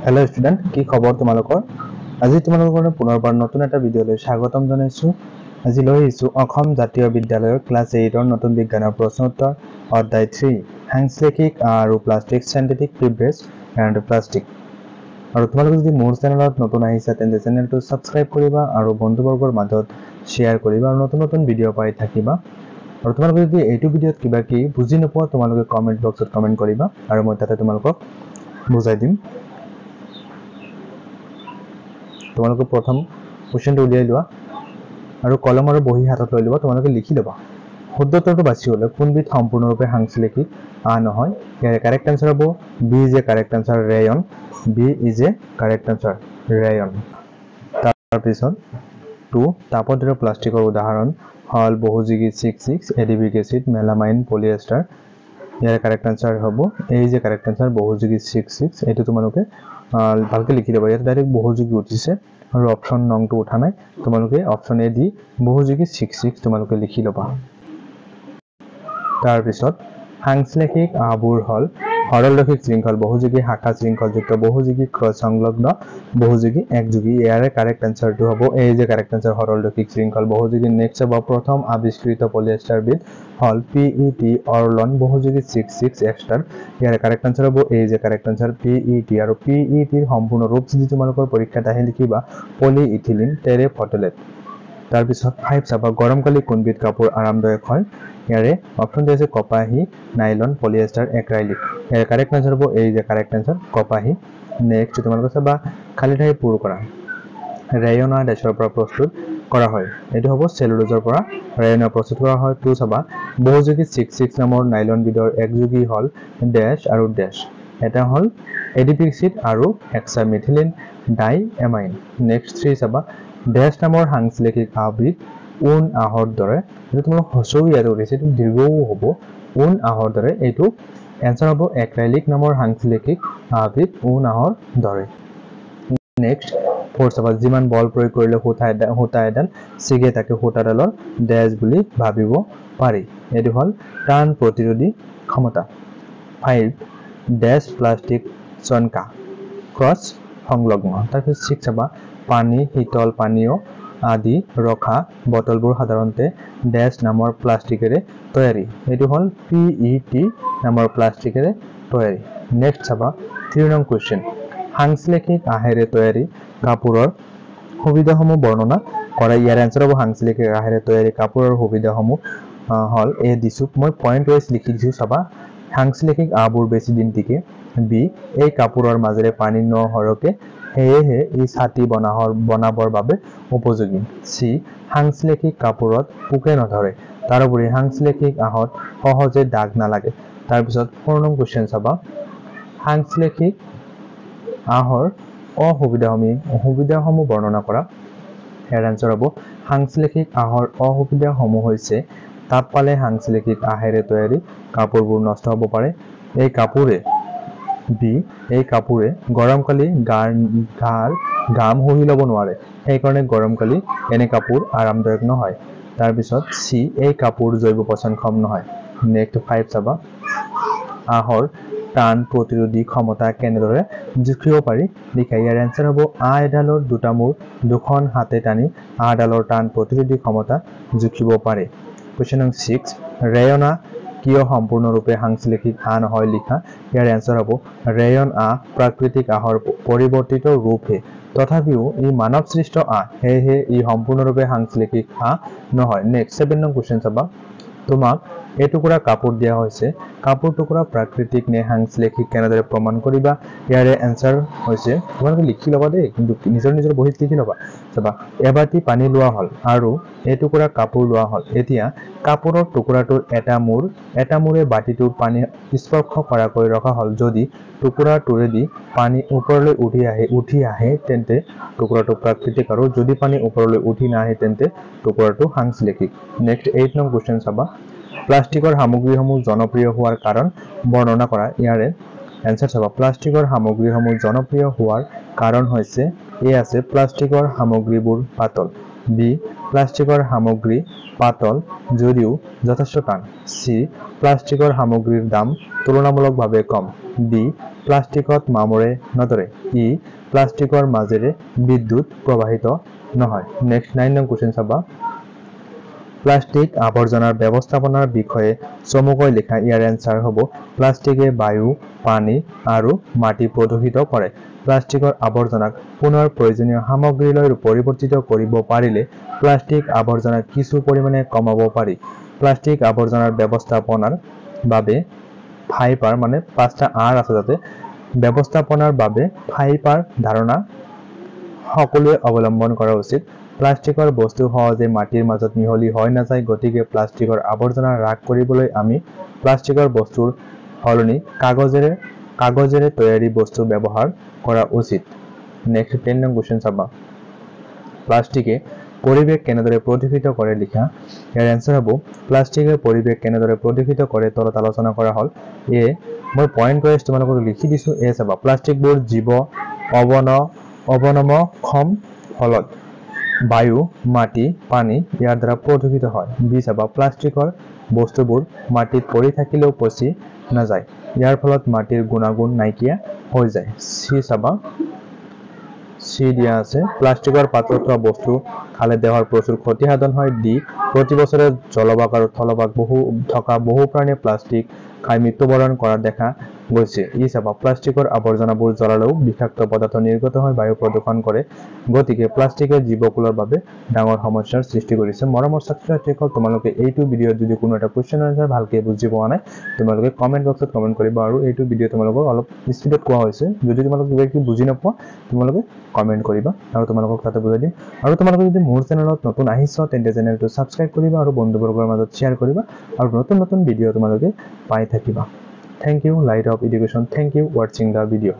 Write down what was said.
Hello student की खबर तुम्हालोকৰ আজি তোমালোকৰ পুনৰবাৰ নতুন এটা ভিডিঅলৈ স্বাগতম জনাইছো আজি লৈ আহিছো অসম জাতীয় বিদ্যালয়ৰ ক্লাস 8 ৰ নতুন বিজ্ঞানৰ প্ৰশ্ন উত্তৰ অধ্যায় 3 সাংশ্লেষিক আৰু প্লাষ্টিক সিন্থেটিক ফিব্ৰেছ এণ্ড প্লাষ্টিক আৰু তোমালোকে যদি মোৰ চেনেলত নতুন আহিছা তেন্তে চেনেলটো সাবস্ক্ৰাইব কৰিবা আৰু বন্ধুবৰ্গৰ মাজত শেয়াৰ কৰিবা আৰু নতুন নতুন ভিডিঅ পাই থাকিবা আৰু তোমালোকে যদি এইটো ভিডিঅত কিবা কি বুজি নোপোৱা তোমালোকে কমেন্ট বক্সত কমেন্ট কৰিবা আৰু মই তাতে তোমালোকক বুজাই দিম তোমালোকে প্ৰথম কোৱেশ্চনটো উলিয়াই লোৱা আৰু কলম আৰু বহি হাতত লৈ লোৱা তোমালোকে লিখি লবা শুদ্ধটো বাছি হলে কোনবিধ সম্পূৰ্ণৰূপে সাংশ্লেষিক আ নহয় ইয়াৰ কাৰেক্ট আনসাৰ হ'ব B is a correct answer rayon B is a correct answer rayon তাৰ পিছত 2 তাপত দ্বাৰা প্লাষ্টিকৰ উদাহৰণ হল বহুযোগী 66 এডিবিক এসিড মেলামাইন পলিয়েষ্টাৰ ইয়াৰ কাৰেক্ট আনসাৰ হ'ব A is a correct answer বহুযোগী 66 এটো তোমালোকে ভালকে লিখি লবা ইয়াত ডাইৰেক্ট বহুযোগী উঠিছে আৰু অপচন নংটো উঠা নাই তোমালোকে অপচন এ দি বহুযোগী 66 তোমালোকে লিখি লবা তাৰ পিছত সাংশ্লেষিক আবোৰ হল সৰলৰৈখিক শৃংখল বহুযোগী শাখা শৃংখলযুক্ত বহুযোগী ক্ৰস সংলগ্ন বহুযোগী একযোগী ইয়াৰ কাৰেক্ট আনসাৰটো হ'ব A is a correct answer সৰলৰৈখিক শৃংখল বহুযোগী নেক্সট হ'ব প্ৰথম আৱিষ্কৃত পলিয়েষ্টাৰ বিধ হল পিইটি অৰলন বহুযোগী 66 এক্সটাৰ ইয়াৰ কাৰেক্ট আনসাৰ হ'ব A is a correct answer PET আৰু পিইটিৰ সম্পূৰ্ণ ৰূপ যদি তোমালোকৰ পৰীক্ষাত আহি লিখিবা পলিইথিলিন টেৰেফথলেট তাৰ পিছত 5 চাবা গৰমকালি কোনবিধ কাপোৰ আৰামদায়ক হয় ইয়াৰে অপচন আছে কপাহী নাইলন পলিয়েষ্টাৰ এক্ৰাইলিক ইয়াৰ কাৰেক্ট আনসাৰ হ'ব A is a correct answer কপাহী নেক্সট তোমালোকে চাবা খালি ঠাই পূৰ কৰা ৰেয়না ডেছৰ পৰা প্ৰস্তুত কৰা হয় এটো হ'ব সেলুলোজৰ পৰা ৰেয়না প্ৰস্তুত কৰা হয় 2 চাবা বহুযোগী 66 নামৰ নাইলন বিধৰ একযোগী হল ডেছ আৰু ডেছ এটা হল এডিপিক এসিড আৰু হেক্সামিথিলিন ডাই এমাইন নেক্সট 3 চাবা ডেছ নামৰ সাংশ্লেষিক আবিধ উন আহৰ দৰে এটো তোমালোক হসৌ ইয়াত উঠিছে এটো দীৰ্ঘও হ'ব উন আহৰ দৰে এটো এনসাৰ হ'ব এক্ৰাইলিক নামৰ সাংশ্লেষিক আবিধ উন আহৰ দৰে নেক্সট 4 চাবা যিমান বল প্ৰয়োগ কৰিলে হোতা এডাল সিগে তাকে হোতাডালৰ ডেছ বুলি ভাবিব পাৰি এটো হল টান প্ৰতিৰোধী ক্ষমতা 5 ডেছ প্লাষ্টিক চনকা ক্ৰস সংলগ্ন তাৰপিছত 6 চাবা পানী শীতল পানীয় আদি ৰখা বটলবোৰ সাধাৰণতে ডেছ নামৰ প্লাষ্টিকেৰে তৈয়াৰী এটো হল পিইটি নামৰ প্লাষ্টিকেৰে তৈয়াৰী নেক্সট চাবা 3 নং কোৱেশ্চন সাংশ্লেষিক আহেৰে তৈয়াৰী কাপোৰৰ সুবিধাসমূহ বৰ্ণনা কৰা ইয়াৰ আনসাৰ হ'ব সাংশ্লেষিক আহেৰে তৈয়াৰী কাপোৰৰ সুবিধাসমূহ হল এ দিছো মই পয়েন্ট ওয়াইজ লিখি দিছো চাবা সাংশ্লেষিক আবোৰ বেছি দিন টিকে বি এই কাপোৰৰ মাজেৰে পানী নহৰকে হেহে ই ছাতি বনাবৰ বাবে উপযোগী সি সাংশ্লেষিক কাপোৰত পোকে নধৰে তাৰোপৰি সাংশ্লেষিক আহত সহজে দাগ নালাগে তাৰ পিছত 4 নং কোৱেশ্চন চাবা সাংশ্লেষিক আহৰ অসুবিধাসমূহ বৰ্ণনা কৰা ইয়াৰ আনসাৰ হ'ব সাংশ্লেষিক আহৰ অসুবিধাসমূহ হৈছে তাপ পালে সাংশ্লেষিক আহেৰে তৈয়াৰী কাপোৰবোৰ নষ্ট হ'ব পাৰে এই কাপোৰে গৰমকালি ঘাম শুহি ল'ব নোৱাৰে এই কাৰণে গৰমকালি এনে কাপোৰ আৰামদায়ক নহয় তাৰ পিছত সি এই কাপোৰ জৈৱ পচনক্ষম নহয় নেক্সট 5 চাবা আহৰ টান প্ৰতিৰোধী ক্ষমতা কেনেদৰে জুখিব পাৰি লিখা ইয়াৰ আনসাৰ হ'ব আ এডালৰ দুটা মূৰ দুখন হাতে টানি আডালৰ টান প্ৰতিৰোধী ক্ষমতা জুখিব পাৰে কোৱেশ্চন নং 6 ৰেয়না কিয় সম্পূৰ্ণৰূপে সাংশ্লেষিক আ নহয় লিখা ইয়াৰ আনসাৰ হ'ব ৰেয়ন আ প্ৰাকৃতিক আহৰ পৰিৱৰ্তিত ৰূপহে তথাপিও ই মানৱ সৃষ্ট আ হেহে ই সম্পূৰ্ণৰূপে সাংশ্লেষিক আ নহয় নেক্সট 7 নং কোৱেশ্চন চাবা তোমাক এই টুকুৰা কাপোৰ দিয়া হৈছে কাপোৰ টুকুৰা প্ৰাকৃতিক নে সাংশ্লেষিক কেনেদৰে প্ৰমাণ কৰিবা ইয়াৰে আনসাৰ হৈছে তোমালোকে লিখি লবা দেই কিন্তু নিজৰ বহিত লিখি লবা চাবা এবাটি পানী লোৱা হল আৰু এই টুকুৰা কাপোৰ লোৱা হল এতিয়া কাপোৰৰ টুকুৰাটোৰ এটা মূৰে বাটিটোৰ পানী স্পৰ্শ কৰাকৈ ৰখা হল যদি টুকুৰাটোৰেদি পানী ওপৰলৈ উঠি আহে তেন্তে টুকুৰাটো প্ৰাকৃতিক আৰু যদি পানী ওপৰলৈ উঠি নাহে তেন্তে টুকুৰাটো সাংশ্লেষিক নেক্সট 8 নং কোৱেশ্চন চাবা প্লাষ্টিকৰ সামগ্ৰীসমূহ জনপ্ৰিয় হোৱাৰ কাৰণ বৰ্ণনা কৰা ইয়াৰে আনসাৰ চাবা প্লাষ্টিকৰ সামগ্ৰীসমূহ জনপ্ৰিয় হোৱাৰ কাৰণ হৈছে এ আছে প্লাষ্টিকৰ সামগ্ৰীবোৰ পাতল বি প্লাষ্টিকৰ সামগ্ৰী পাতল যদিও যথেষ্ট টান সি প্লাষ্টিকৰ সামগ্ৰীৰ দাম তুলনামূলকভাৱে কম ডি প্লাষ্টিকত মামৰে নধৰে ই প্লাষ্টিকৰ মাজেৰে বিদ্যুৎ প্ৰবাহিত নহয় নেক্সট 9 নং কোশ্চেন চাবা প্লাষ্টিক আৱৰ্জনাৰ ব্যৱস্থাপনাৰ বিষয়ে চমুকৈ লিখা ইয়াৰ এনসাৰ হ'ব প্লাষ্টিকে বায়ু পানী আৰু মাটি প্ৰদূষিত কৰে প্লাষ্টিকৰ আৱৰ্জনাক পুনৰ প্ৰয়োজনীয় সামগ্ৰীলৈ পৰিৱৰ্তিত কৰিব পাৰিলে প্লাষ্টিক আৱৰ্জনা কিছু পৰিমাণে কমাব পাৰি প্লাষ্টিক আৱৰ্জনাৰ ব্যৱস্থাপনাৰ বাবে ফাইবাৰ মানে পাঁচটা আৰ আছে যাতে ব্যৱস্থাপনাৰ বাবে ফাইবাৰ ধাৰণা সকলোৱে অৱলম্বন কৰা উচিত প্লাষ্টিকৰ বস্তু সহজে মাটিৰ মাজত মিহলি হৈ নাযায় গতিকে প্লাষ্টিকৰ আৱৰ্জনা হ্ৰাস কৰিবলৈ আমি প্লাষ্টিকৰ বস্তুৰ সলনি কাগজেৰে তৈয়াৰী বস্তু ব্যৱহাৰ কৰা উচিত নেক্সট 10 নং কোশ্চেন চাবা প্লাষ্টিকে পৰিৱেশ কেনেদৰে প্ৰদূষিত কৰে লিখা ইয়াৰ এনসাৰ হ'ব প্লাষ্টিকে পৰিৱেশ কেনেদৰে প্ৰদূষিত কৰে তলত আলোচনা কৰা হল এ মই পইণ্ট কৰি তোমালোকক লিখি দিছো এ চাবা প্লাষ্টিকবোৰ জীৱ অৱনমক্ষম ফলত বায়ু মাটি পানী ইয়াৰ দ্বাৰা প্ৰদূষিত হয় বি চাবা প্লাষ্টিকৰ বস্তুবোৰ মাটিত পৰি থাকিলেও পচি নাযায় ইয়াৰ ফলত মাটিৰ গুণাগুণ নাইকিয়া হৈ যায় সি চাবা সি দিয়া আছে প্লাষ্টিকৰ পাত্ৰত থোৱা বস্তু খালে দেহৰ প্ৰচুৰ ক্ষতি সাধন হয় ডি প্ৰতি বছৰে জলভাগ আৰু স্থলভাগ বহু প্ৰাণীয়ে প্লাষ্টিক খাই মৃত্যুবৰণ কৰা দেখা গৈছে ই চাবা প্লাষ্টিকৰ আৱৰ্জনাবোৰ জ্বলালেও বিষাক্ত পদাৰ্থ নিৰ্গত হয় বায়ু প্ৰদূষণ কৰে গতিকে প্লাষ্টিকে জীৱকুলৰ বাবে ডাঙৰ সমস্যাৰ সৃষ্টি কৰিছে মৰমৰ ছাত্ৰ-ছাত্ৰীসকল তোমালোকে এইটো ভিডিঅ'ত যদি কোনো এটা কোৱেশ্চন আনসাৰ ভালকৈ বুজি পোৱা নাই তোমালোকে কমেন্ট বক্সত কমেন্ট কৰিবা আৰু এইটো ভিডিঅ' তোমালোকক অলপ স্পিডত কোৱা হৈছে যদি তোমালোকে কিবা কি বুজি নোপোৱা তোমালোকে কমেন্ট কৰিবা আৰু তোমালোকক তাতে বুজাই দিম আৰু তোমালোকে যদি মোৰ চেনেলত নতুন আহিছা তেন্তে চেনেলটো সাবস্ক্ৰাইব কৰিবা আৰু বন্ধুবৰ্গৰ মাজত শ্বেয়াৰ কৰিবা আৰু নতুন ভিডিঅ' তোমালোকে পাই থাকিবা Thank you, Light of Education. Thank you watching the video.